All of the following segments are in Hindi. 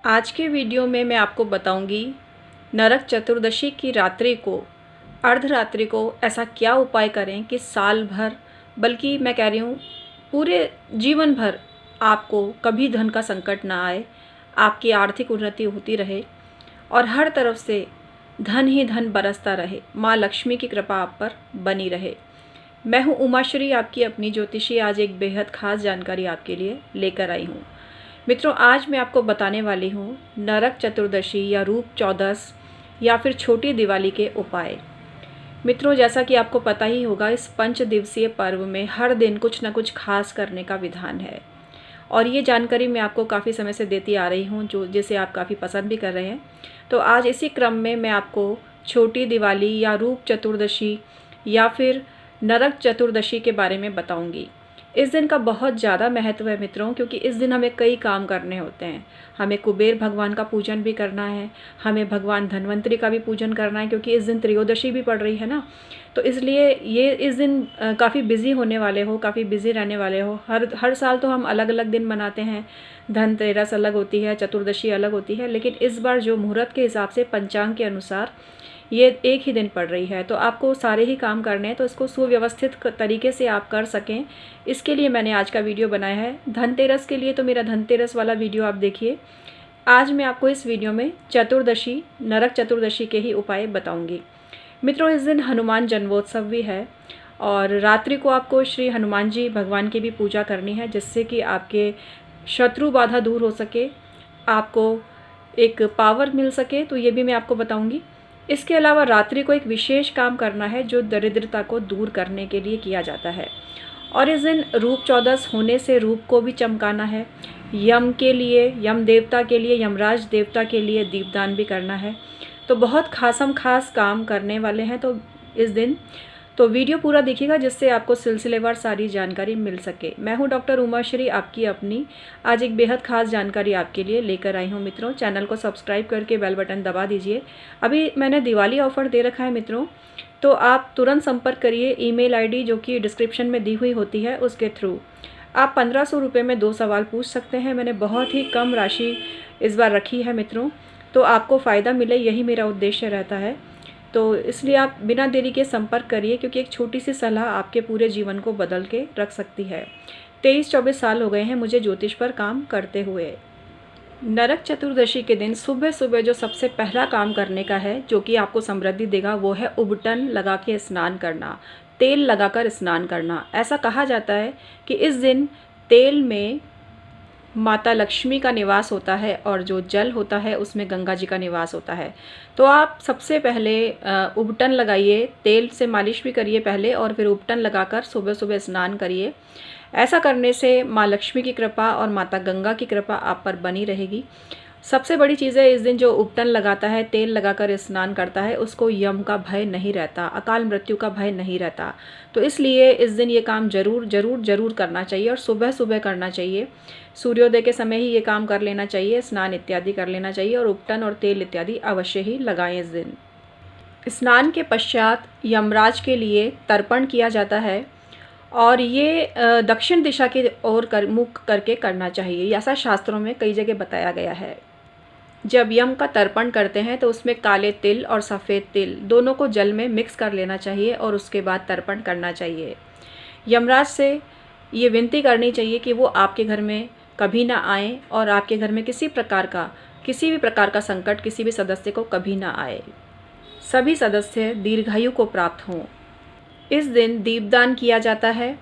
आज के वीडियो में मैं आपको बताऊंगी नरक चतुर्दशी की रात्रि को, अर्धरात्रि को ऐसा क्या उपाय करें कि साल भर, बल्कि मैं कह रही हूँ पूरे जीवन भर आपको कभी धन का संकट ना आए, आपकी आर्थिक उन्नति होती रहे और हर तरफ से धन ही धन बरसता रहे, माँ लक्ष्मी की कृपा आप पर बनी रहे। मैं हूँ उमाश्री, आपकी अपनी ज्योतिषी। आज एक बेहद खास जानकारी आपके लिए लेकर आई हूँ। मित्रों, आज मैं आपको बताने वाली हूँ नरक चतुर्दशी या रूप चौदस या फिर छोटी दिवाली के उपाय। मित्रों, जैसा कि आपको पता ही होगा, इस 5 दिवसीय पर्व में हर दिन कुछ न कुछ खास करने का विधान है और ये जानकारी मैं आपको काफ़ी समय से देती आ रही हूँ, जिसे आप काफ़ी पसंद भी कर रहे हैं। तो आज इसी क्रम में मैं आपको छोटी दिवाली या रूप चतुर्दशी या फिर नरक चतुर्दशी के बारे में बताऊंगी। इस दिन का बहुत ज़्यादा महत्व है मित्रों, क्योंकि इस दिन हमें कई काम करने होते हैं। हमें कुबेर भगवान का पूजन भी करना है, हमें भगवान धन्वंतरी का भी पूजन करना है, क्योंकि इस दिन त्रयोदशी भी पड़ रही है ना। तो इसलिए ये इस दिन काफ़ी बिजी होने वाले हो, काफ़ी बिजी रहने वाले हो। हर साल तो हम अलग अलग दिन मनाते हैं, धनतेरस अलग होती है, चतुर्दशी अलग होती है, लेकिन इस बार जो मुहूर्त के हिसाब से पंचांग के अनुसार ये एक ही दिन पड़ रही है। तो आपको सारे ही काम करने हैं, तो इसको सुव्यवस्थित तरीके से आप कर सकें, इसके लिए मैंने आज का वीडियो बनाया है। धनतेरस के लिए तो मेरा धनतेरस वाला वीडियो आप देखिए। आज मैं आपको इस वीडियो में चतुर्दशी, नरक चतुर्दशी के ही उपाय बताऊंगी। मित्रों, इस दिन हनुमान जन्मोत्सव भी है और रात्रि को आपको श्री हनुमान जी भगवान की भी पूजा करनी है, जिससे कि आपके शत्रु बाधा दूर हो सके, आपको एक पावर मिल सके। तो ये भी मैं आपको बताऊंगी। इसके अलावा रात्रि को एक विशेष काम करना है जो दरिद्रता को दूर करने के लिए किया जाता है। और इस दिन रूप चौदस होने से रूप को भी चमकाना है। यम के लिए, यम देवता के लिए, यमराज देवता के लिए दीपदान भी करना है। तो बहुत खास काम करने वाले हैं तो इस दिन। तो वीडियो पूरा देखिएगा, जिससे आपको सिलसिलेवार सारी जानकारी मिल सके। मैं हूं डॉक्टर उमाश्री, आपकी अपनी। आज एक बेहद खास जानकारी आपके लिए लेकर आई हूं मित्रों। चैनल को सब्सक्राइब करके बेल बटन दबा दीजिए। अभी मैंने दिवाली ऑफर दे रखा है मित्रों, तो आप तुरंत संपर्क करिए। ईमेल आईडी जो कि डिस्क्रिप्शन में दी हुई होती है, उसके थ्रू आप 1500 रुपये में 2 सवाल पूछ सकते हैं। मैंने बहुत ही कम राशि इस बार रखी है मित्रों, तो आपको फ़ायदा मिले, यही मेरा उद्देश्य रहता है। तो इसलिए आप बिना देरी के संपर्क करिए, क्योंकि एक छोटी सी सलाह आपके पूरे जीवन को बदल के रख सकती है। 23-24 साल हो गए हैं मुझे ज्योतिष पर काम करते हुए। नरक चतुर्दशी के दिन सुबह सुबह जो सबसे पहला काम करने का है, जो कि आपको समृद्धि देगा, वो है उबटन लगा के स्नान करना, तेल लगाकर स्नान करना। ऐसा कहा जाता है कि इस दिन तेल में माता लक्ष्मी का निवास होता है और जो जल होता है उसमें गंगा जी का निवास होता है। तो आप सबसे पहले उबटन लगाइए, तेल से मालिश भी करिए पहले, और फिर उबटन लगाकर सुबह सुबह स्नान करिए। ऐसा करने से माँ लक्ष्मी की कृपा और माता गंगा की कृपा आप पर बनी रहेगी। सबसे बड़ी चीज़ है, इस दिन जो उबटन लगाता है, तेल लगाकर स्नान करता है, उसको यम का भय नहीं रहता, अकाल मृत्यु का भय नहीं रहता। तो इसलिए इस दिन ये काम जरूर करना चाहिए और सुबह सुबह करना चाहिए। सूर्योदय के समय ही ये काम कर लेना चाहिए, स्नान इत्यादि कर लेना चाहिए और उबटन और तेल इत्यादि अवश्य ही लगाएं इस दिन। स्नान के पश्चात यमराज के लिए तर्पण किया जाता है और ये दक्षिण दिशा की ओर मुख करके करना चाहिए, ऐसा शास्त्रों में कई जगह बताया गया है। जब यम का तर्पण करते हैं तो उसमें काले तिल और सफ़ेद तिल दोनों को जल में मिक्स कर लेना चाहिए और उसके बाद तर्पण करना चाहिए। यमराज से ये विनती करनी चाहिए कि वो आपके घर में कभी ना आए और आपके घर में किसी भी प्रकार का संकट किसी भी सदस्य को कभी ना आए, सभी सदस्य दीर्घायु को प्राप्त हों। इस दिन दीपदान किया जाता है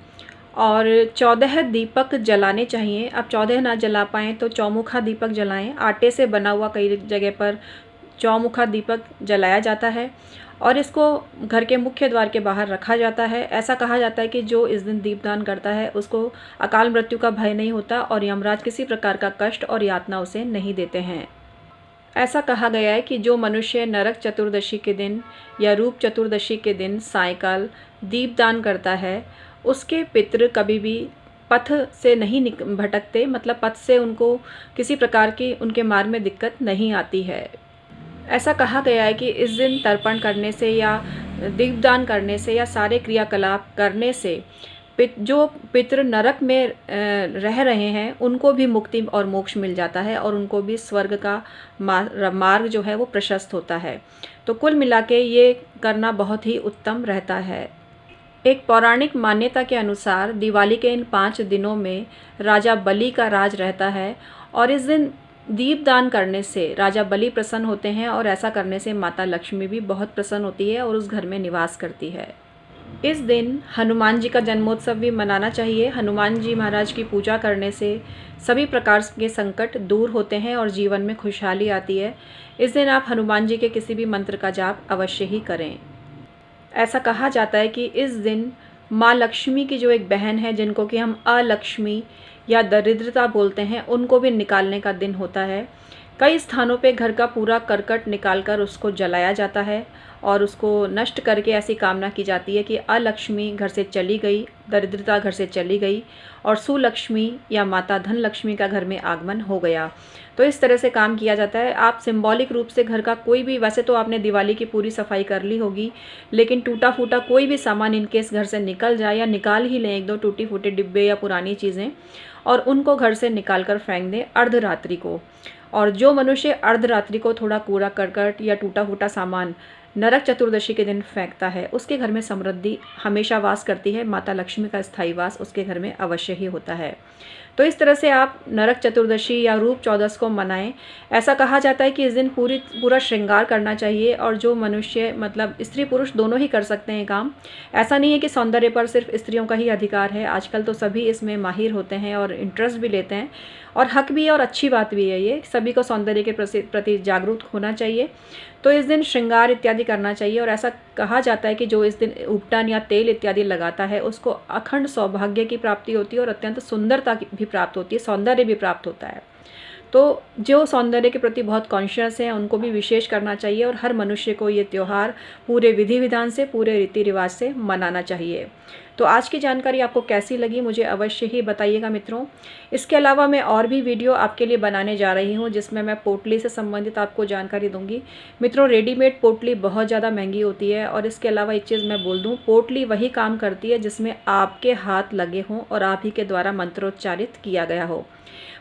और 14 दीपक जलाने चाहिए। अब 14 ना जला पाएँ तो चौमुखा दीपक जलाएं। आटे से बना हुआ कई जगह पर चौमुखा दीपक जलाया जाता है और इसको घर के मुख्य द्वार के बाहर रखा जाता है। ऐसा कहा जाता है कि जो इस दिन दीपदान करता है उसको अकाल मृत्यु का भय नहीं होता और यमराज किसी प्रकार का कष्ट और यातना उसे नहीं देते हैं। ऐसा कहा गया है कि जो मनुष्य नरक चतुर्दशी के दिन या रूप चतुर्दशी के दिन सायंकाल दीपदान करता है, उसके पितृ कभी भी पथ से नहीं भटकते, मतलब पथ से उनको किसी प्रकार की उनके मार्ग में दिक्कत नहीं आती है। ऐसा कहा गया है कि इस दिन तर्पण करने से या दीपदान करने से या सारे क्रियाकलाप करने से जो पितृ नरक में रह रहे हैं उनको भी मुक्ति और मोक्ष मिल जाता है और उनको भी स्वर्ग का मार्ग जो है वो प्रशस्त होता है। तो कुल मिला के ये करना बहुत ही उत्तम रहता है। एक पौराणिक मान्यता के अनुसार दिवाली के इन 5 दिनों में राजा बलि का राज रहता है और इस दिन दीपदान करने से राजा बलि प्रसन्न होते हैं और ऐसा करने से माता लक्ष्मी भी बहुत प्रसन्न होती है और उस घर में निवास करती है। इस दिन हनुमान जी का जन्मोत्सव भी मनाना चाहिए। हनुमान जी महाराज की पूजा करने से सभी प्रकार के संकट दूर होते हैं और जीवन में खुशहाली आती है। इस दिन आप हनुमान जी के किसी भी मंत्र का जाप अवश्य ही करें। ऐसा कहा जाता है कि इस दिन माँ लक्ष्मी की जो एक बहन है जिनको कि हम अलक्ष्मी या दरिद्रता बोलते हैं, उनको भी निकालने का दिन होता है। कई स्थानों पे घर का पूरा करकट निकालकर उसको जलाया जाता है और उसको नष्ट करके ऐसी कामना की जाती है कि अलक्ष्मी घर से चली गई, दरिद्रता घर से चली गई और सुलक्ष्मी या माता धन लक्ष्मी का घर में आगमन हो गया। तो इस तरह से काम किया जाता है। आप सिंबॉलिक रूप से घर का कोई भी, वैसे तो आपने दिवाली की पूरी सफाई कर ली होगी, लेकिन टूटा फूटा कोई भी सामान इनकेस घर से निकल जाए या निकाल ही लें 1-2 टूटी फूटे डिब्बे या पुरानी चीज़ें, और उनको घर से निकाल कर फेंक दें अर्धरात्रि को। और जो मनुष्य अर्धरात्रि को थोड़ा कूड़ा करकट या टूटा फूटा सामान नरक चतुर्दशी के दिन फेंकता है, उसके घर में समृद्धि हमेशा वास करती है। माता लक्ष्मी का स्थायी वास उसके घर में अवश्य ही होता है। तो इस तरह से आप नरक चतुर्दशी या रूप चौदस को मनाएं। ऐसा कहा जाता है कि इस दिन पूरा श्रृंगार करना चाहिए और जो मनुष्य, मतलब स्त्री पुरुष दोनों ही कर सकते हैं काम। ऐसा नहीं है कि सौंदर्य पर सिर्फ स्त्रियों का ही अधिकार है। आजकल तो सभी इसमें माहिर होते हैं और इंटरेस्ट भी लेते हैं और हक भी है और अच्छी बात भी है। ये सभी को सौंदर्य के प्रति जागरूक होना चाहिए। तो इस दिन श्रृंगार इत्यादि करना चाहिए और ऐसा कहा जाता है कि जो इस दिन उपटन या तेल इत्यादि लगाता है उसको अखंड सौभाग्य की प्राप्ति होती है और अत्यंत सुंदरता भी प्राप्त होती है, सौंदर्य भी प्राप्त होता है। तो जो सौंदर्य के प्रति बहुत कॉन्शियस हैं उनको भी विशेष करना चाहिए और हर मनुष्य को ये त्यौहार पूरे विधि विधान से, पूरे रीति रिवाज से मनाना चाहिए। तो आज की जानकारी आपको कैसी लगी मुझे अवश्य ही बताइएगा मित्रों। इसके अलावा मैं और भी वीडियो आपके लिए बनाने जा रही हूँ जिसमें मैं पोटली से संबंधित आपको जानकारी दूंगी। मित्रों, रेडीमेड पोटली बहुत ज़्यादा महंगी होती है और इसके अलावा एक चीज़ मैं बोल दूँ, पोटली वही काम करती है जिसमें आपके हाथ लगे हों और आप ही के द्वारा मंत्रोच्चारित किया गया हो।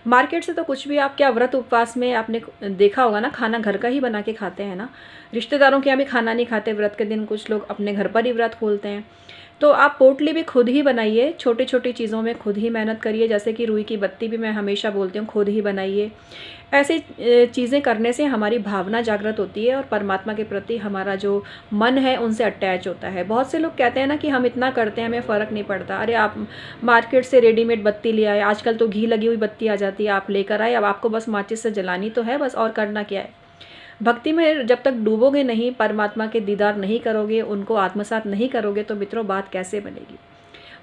मार्केट से तो कुछ भी, आप क्या व्रत उपवास में आपने देखा होगा ना, खाना घर का ही बना के खाते हैं ना। रिश्तेदारों के यहाँ भी खाना नहीं खाते व्रत के दिन, कुछ लोग अपने घर पर ही व्रत खोलते हैं। तो आप पोटली भी खुद ही बनाइए, छोटी छोटी चीज़ों में खुद ही मेहनत करिए। जैसे कि रुई की बत्ती भी मैं हमेशा बोलती हूँ खुद ही बनाइए। ऐसी चीज़ें करने से हमारी भावना जागृत होती है और परमात्मा के प्रति हमारा जो मन है उनसे अटैच होता है। बहुत से लोग कहते हैं ना कि हम इतना करते हैं हमें फ़र्क नहीं पड़ता। अरे आप मार्केट से रेडीमेड बत्ती ले आए, आजकल तो घी लगी हुई बत्ती आ जाती है, आप लेकर आए, अब आपको बस माचिस से जलानी तो है बस, और करना क्या है। भक्ति में जब तक डूबोगे नहीं, परमात्मा के दीदार नहीं करोगे, उनको आत्मसात नहीं करोगे, तो मित्रों बात कैसे बनेगी।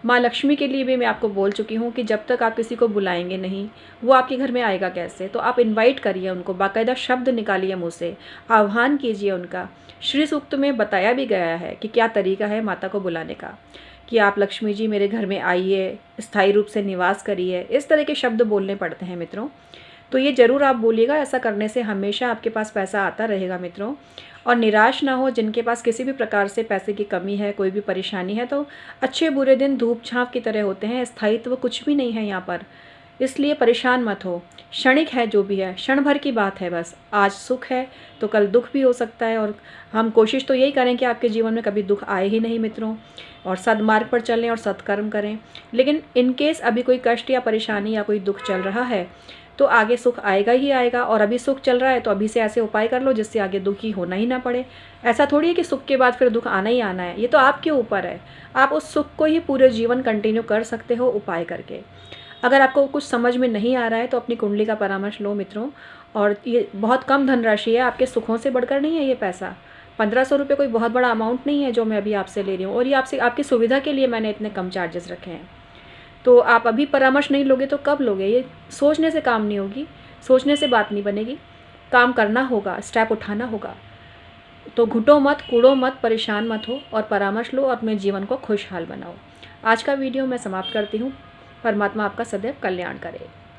माँ लक्ष्मी के लिए भी मैं आपको बोल चुकी हूँ कि जब तक आप किसी को बुलाएंगे नहीं, वो आपके घर में आएगा कैसे। तो आप इनवाइट करिए उनको, बाकायदा शब्द निकालिए मुँह से, आह्वान कीजिए उनका। श्री सूक्त में बताया भी गया है कि क्या तरीका है माता को बुलाने का, कि आप लक्ष्मी जी मेरे घर में आइए, स्थायी रूप से निवास करिए, इस तरह के शब्द बोलने पड़ते हैं मित्रों। तो ये ज़रूर आप बोलिएगा। ऐसा करने से हमेशा आपके पास पैसा आता रहेगा मित्रों। और निराश ना हो, जिनके पास किसी भी प्रकार से पैसे की कमी है, कोई भी परेशानी है, तो अच्छे बुरे दिन धूप छाँव की तरह होते हैं, स्थायित्व कुछ भी नहीं है यहाँ पर। इसलिए परेशान मत हो, क्षणिक है जो भी है, क्षण भर की बात है बस। आज सुख है तो कल दुख भी हो सकता है और हम कोशिश तो यही करें कि आपके जीवन में कभी दुख आए ही नहीं मित्रों, और सद्मार्ग पर चलें और सत्कर्म करें। लेकिन इनकेस अभी कोई कष्ट या परेशानी या कोई दुख चल रहा है तो आगे सुख आएगा ही आएगा, और अभी सुख चल रहा है तो अभी से ऐसे उपाय कर लो जिससे आगे दुखी होना ही ना पड़े। ऐसा थोड़ी है कि सुख के बाद फिर दुख आना ही आना है, ये तो आपके ऊपर है। आप उस सुख को ही पूरे जीवन कंटिन्यू कर सकते हो उपाय करके। अगर आपको कुछ समझ में नहीं आ रहा है तो अपनी कुंडली का परामर्श लो मित्रों। और ये बहुत कम धनराशि है, आपके सुखों से बढ़कर नहीं है ये पैसा। 1500 रुपये कोई बहुत बड़ा अमाउंट नहीं है जो मैं अभी आपसे ले रही हूँ, और ये आपसे आपकी सुविधा के लिए मैंने इतने कम चार्जेस रखे हैं। तो आप अभी परामर्श नहीं लोगे तो कब लोगे। ये सोचने से काम नहीं होगी, सोचने से बात नहीं बनेगी, काम करना होगा, स्टेप उठाना होगा। तो घुटो मत, कूड़ो मत, परेशान मत हो और परामर्श लो और अपने जीवन को खुशहाल बनाओ। आज का वीडियो मैं समाप्त करती हूँ। परमात्मा आपका सदैव कल्याण करे।